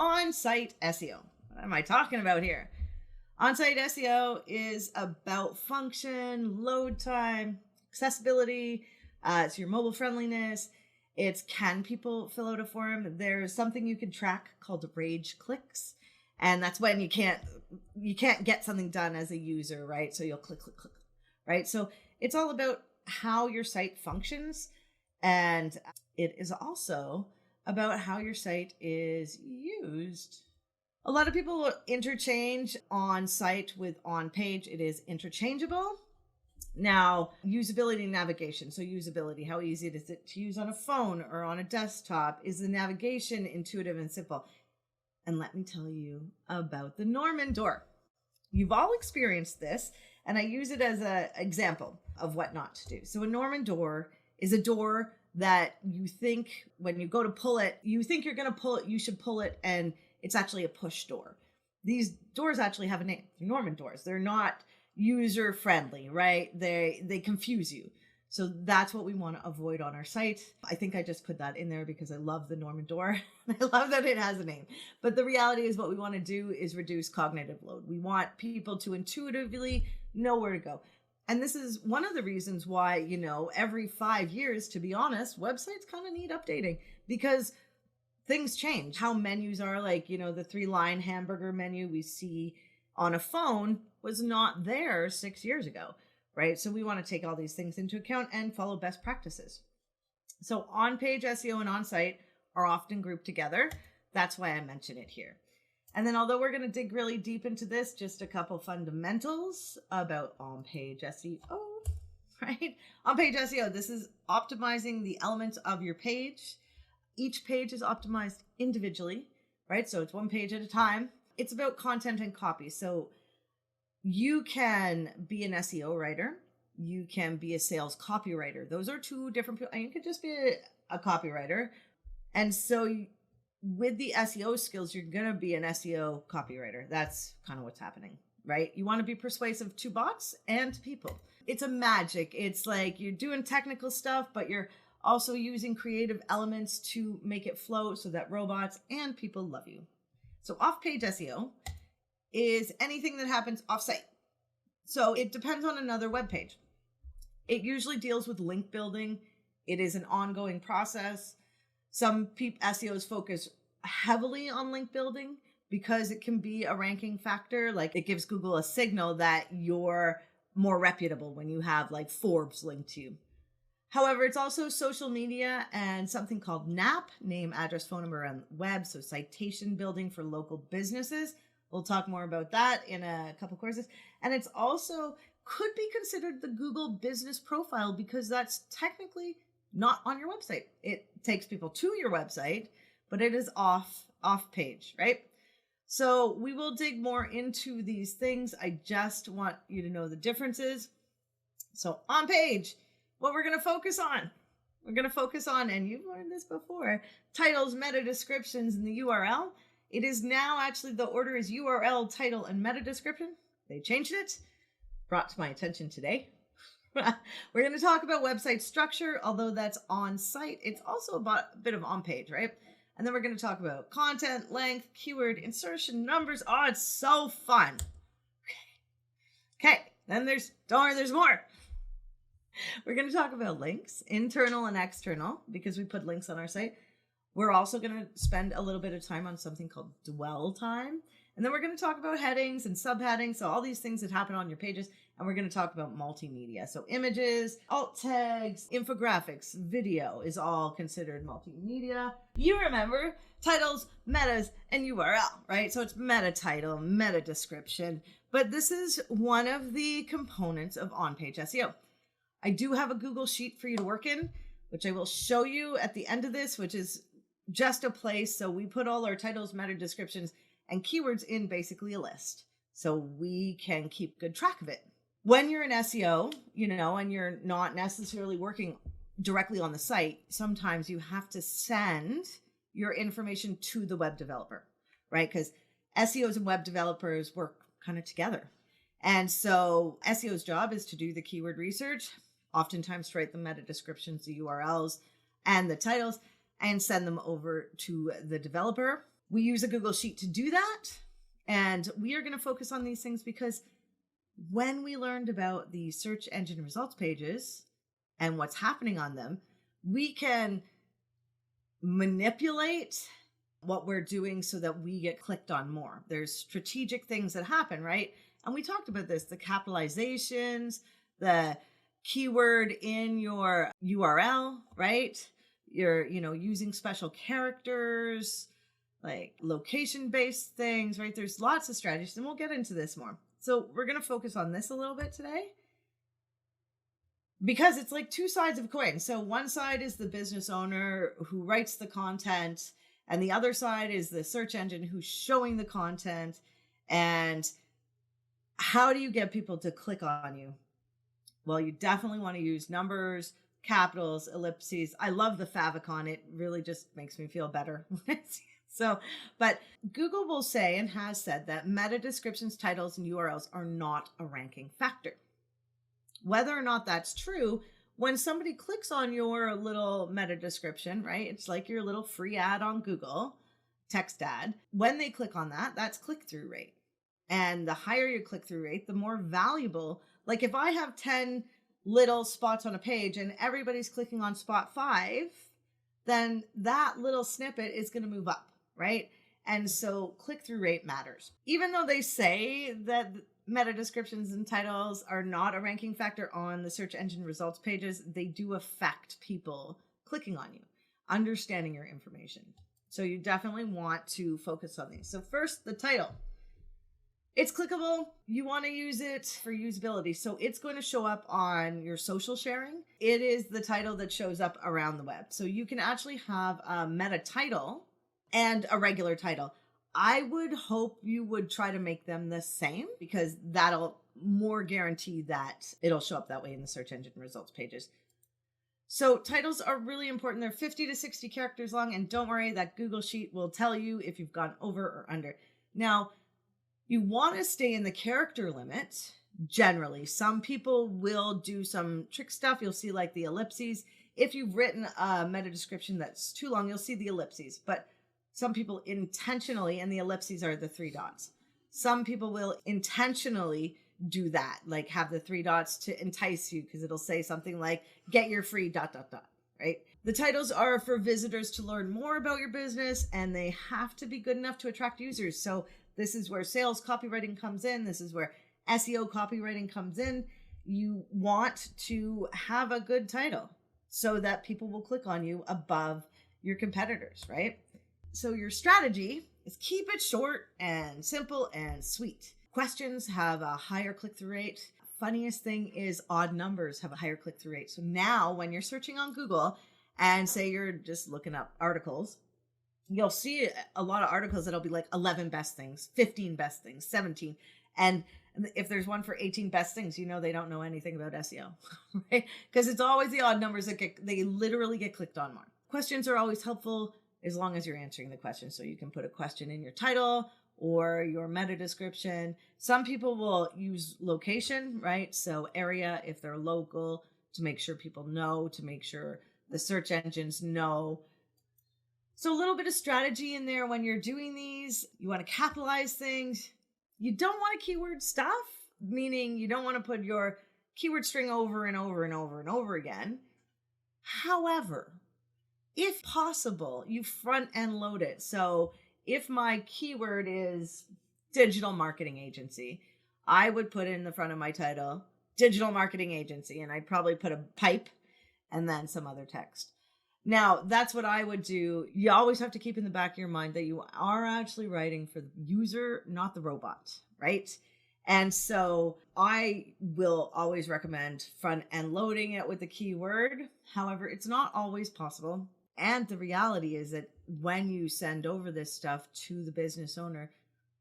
On-site SEO. What am I talking about here? On-site SEO is about function, load time, accessibility. It's your mobile friendliness. It's can people fill out a form? There's something you can track called rage clicks. And that's when you can't get something done as a user, right? So you'll click, right? So it's all about how your site functions. And it is also about how your site is used. A lot of people will interchange on site with on page. It is interchangeable. Now, usability and navigation. So usability, how easy is it to use on a phone or on a desktop? Is the navigation intuitive and simple? And let me tell you about the Norman door. You've all experienced this, and I use it as an example of what not to do. So a Norman door is a door that you think when you go to pull it, you think you're going to pull it, you should pull it, and it's actually a push door. These doors actually have a name. They're Norman doors. They're not user friendly, right? They confuse you. So that's what we want to avoid on our site. I think I just put that in there because I love the Norman door. I love that it has a name. But the reality is what we want to do is reduce cognitive load. We want people to intuitively know where to go. And this is one of the reasons why, every 5 years, to be honest, websites kind of need updating because things change. How menus are like, the 3-line hamburger menu we see on a phone was not there 6 years ago, right? So we want to take all these things into account and follow best practices. So on-page SEO and on-site are often grouped together. That's why I mention it here. And then although we're going to dig really deep into this, just a couple fundamentals about on-page SEO, right? On-page SEO, this is optimizing the elements of your page. Each page is optimized individually, right? So it's one page at a time. It's about content and copy. So you can be an SEO writer. You can be a sales copywriter. Those are two different people. You could just be a copywriter. And so with the SEO skills, you're going to be an SEO copywriter. That's kind of what's happening, right? You want to be persuasive to bots and to people. It's a magic. It's like you're doing technical stuff, but you're also using creative elements to make it flow so that robots and people love you. So off-page SEO is anything that happens off-site. So it depends on another web page. It usually deals with link building. It is an ongoing process. Some SEOs focus heavily on link building because it can be a ranking factor. Like it gives Google a signal that you're more reputable when you have like Forbes linked to you. However, it's also social media and something called NAP, name, address, phone number, and web. So citation building for local businesses. We'll talk more about that in a couple courses. And it's also could be considered the Google business profile because that's technically not on your website. It takes people to your website, but it is off page, right? So we will dig more into these things. I just want you to know the differences. So on page, what we're going to focus on. We're going to focus on, and you've learned this before, titles, meta descriptions, and the URL. It is now actually the order is URL, title, and meta description. They changed it. Brought to my attention today. We're going to talk about website structure, although that's on site. It's also about a bit of on page, right? And then we're going to talk about content, length, keyword, insertion, numbers. Oh, it's so fun. Okay. Then there's more. We're going to talk about links, internal and external, because we put links on our site. We're also going to spend a little bit of time on something called dwell time. And then we're going to talk about headings and subheadings. So all these things that happen on your pages. And we're going to talk about multimedia. So images, alt tags, infographics, video is all considered multimedia. You remember titles, metas, and URL, right? So it's meta title, meta description. But this is one of the components of on-page SEO. I do have a Google Sheet for you to work in, which I will show you at the end of this, which is just a place. So we put all our titles, meta descriptions, and keywords in basically a list so we can keep good track of it. When you're an SEO, and you're not necessarily working directly on the site, sometimes you have to send your information to the web developer, right? Because SEOs and web developers work kind of together. And so SEO's job is to do the keyword research, oftentimes write the meta descriptions, the URLs, and the titles, and send them over to the developer. We use a Google Sheet to do that. And we are going to focus on these things because when we learned about the search engine results pages and what's happening on them, we can manipulate what we're doing so that we get clicked on more. There's strategic things that happen, right? And we talked about this, the capitalizations, the keyword in your URL, right? You're, using special characters, like location-based things, right? There's lots of strategies, and we'll get into this more. So we're going to focus on this a little bit today because it's like two sides of a coin. So one side is the business owner who writes the content, and the other side is the search engine who's showing the content. And how do you get people to click on you? Well, you definitely want to use numbers, capitals, ellipses. I love the favicon. It really just makes me feel better. But Google will say and has said that meta descriptions, titles, and URLs are not a ranking factor. Whether or not that's true, when somebody clicks on your little meta description, right? It's like your little free ad on Google, text ad. When they click on that, that's click-through rate. And the higher your click-through rate, the more valuable. Like if I have 10 little spots on a page and everybody's clicking on spot 5, then that little snippet is going to move up, right? And so click-through rate matters. Even though they say that meta descriptions and titles are not a ranking factor on the search engine results pages, they do affect people clicking on you, understanding your information. So you definitely want to focus on these. So first, the title. It's clickable. You want to use it for usability. So it's going to show up on your social sharing. It is the title that shows up around the web. So you can actually have a meta title and a regular title. I would hope you would try to make them the same because that'll more guarantee that it'll show up that way in the search engine results pages. So titles are really important. They're 50 to 60 characters long. And don't worry, that Google Sheet will tell you if you've gone over or under. Now, you want to stay in the character limit, generally. Some people will do some trick stuff. You'll see like the ellipses. If you've written a meta description that's too long, you'll see the ellipses. But some people intentionally, and the ellipses are the 3 dots. Some people will intentionally do that, like have the 3 dots to entice you because it'll say something like, get your free ... right? The titles are for visitors to learn more about your business, and they have to be good enough to attract users. So this is where sales copywriting comes in. This is where SEO copywriting comes in. You want to have a good title so that people will click on you above your competitors, right? So your strategy is keep it short and simple and sweet. Questions have a higher click-through rate. Funniest thing is odd numbers have a higher click-through rate. So now when you're searching on Google and say you're just looking up articles, you'll see a lot of articles that'll be like 11 best things, 15 best things, 17. And if there's one for 18 best things, they don't know anything about SEO, right? Because it's always the odd numbers that they literally get clicked on more. Questions are always helpful as long as you're answering the question. So you can put a question in your title or your meta description. Some people will use location, right? So area, if they're local, to make sure people know, to make sure the search engines know. So a little bit of strategy in there when you're doing these. You want to capitalize things. You don't want to keyword stuff, meaning you don't want to put your keyword string over and over and over and over again. However, if possible, you front end load it. So if my keyword is digital marketing agency, I would put in the front of my title, digital marketing agency, and I'd probably put a pipe and then some other text. Now, that's what I would do. You always have to keep in the back of your mind that you are actually writing for the user, not the robot, right? And so I will always recommend front end loading it with a keyword. However, it's not always possible. And the reality is that when you send over this stuff to the business owner,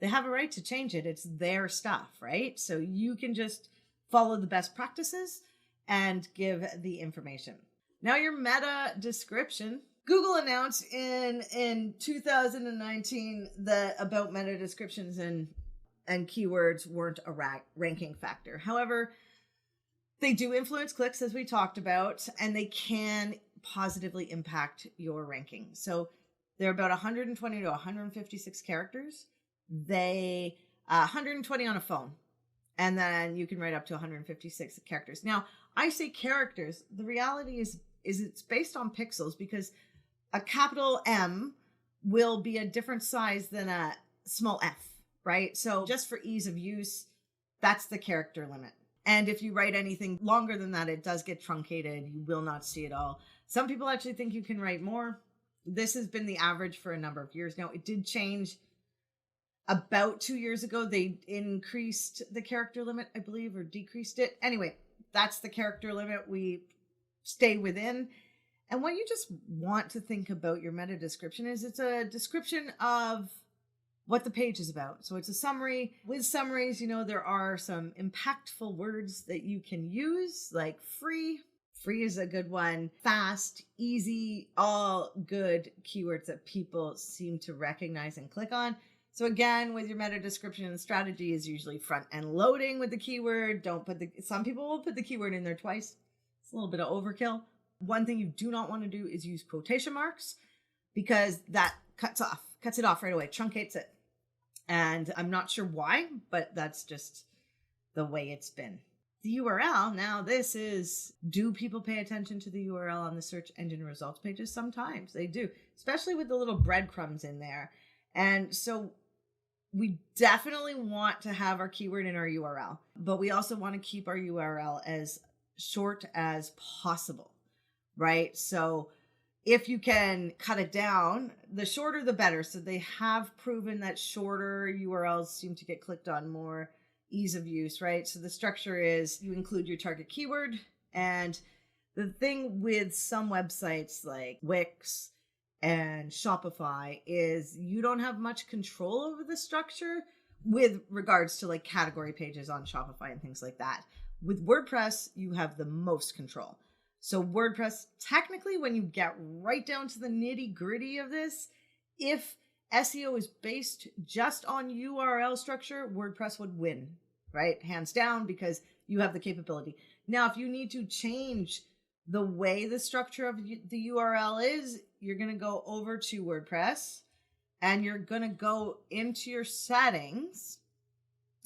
they have a right to change it. It's their stuff, right? So you can just follow the best practices and give the information. Now your meta description. Google announced in 2019 that about meta descriptions and keywords weren't a ranking factor. However, they do influence clicks, as we talked about, and they can positively impact your ranking. So They're about 120 to 156 characters. They 120 on a phone. And then you can write up to 156 characters. Now, I say characters. The reality is it's based on pixels, because a capital M will be a different size than a small f, right? So just for ease of use, that's the character limit. And if you write anything longer than that, it does get truncated. You will not see it all. Some people actually think you can write more. This has been the average for a number of years now. It did change about 2 years ago. They increased the character limit, I believe, or decreased it. Anyway, that's the character limit we stay within. And what you just want to think about your meta description is it's a description of what the page is about. So it's a summary. With summaries, there are some impactful words that you can use, like free. Free is a good one. Fast, easy, all good keywords that people seem to recognize and click on. So again, with your meta description, the strategy is usually front end loading with the keyword. Some people will put the keyword in there twice. It's a little bit of overkill. One thing you do not want to do is use quotation marks, because that cuts it off right away, truncates it. And I'm not sure why, but that's just the way it's been. The URL, now this is, do people pay attention to the URL on the search engine results pages? Sometimes they do, especially with the little breadcrumbs in there. And so we definitely want to have our keyword in our URL, but we also want to keep our URL as short as possible, right? So if you can cut it down, the shorter the better. So they have proven that shorter URLs seem to get clicked on more. Ease of use, right? So the structure is you include your target keyword. And the thing with some websites like Wix and Shopify is you don't have much control over the structure with regards to like category pages on Shopify and things like that. With WordPress, you have the most control. So WordPress, technically, when you get right down to the nitty gritty of this, if SEO is based just on URL structure, WordPress would win, right? Hands down, because you have the capability. Now, if you need to change the way the structure of the URL is, you're going to go over to WordPress and you're going to go into your settings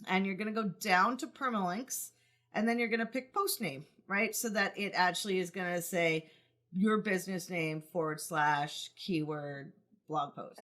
and you're going to go down to permalinks, and then you're going to pick post name, right? So that it actually is going to say your business name / keyword blog post.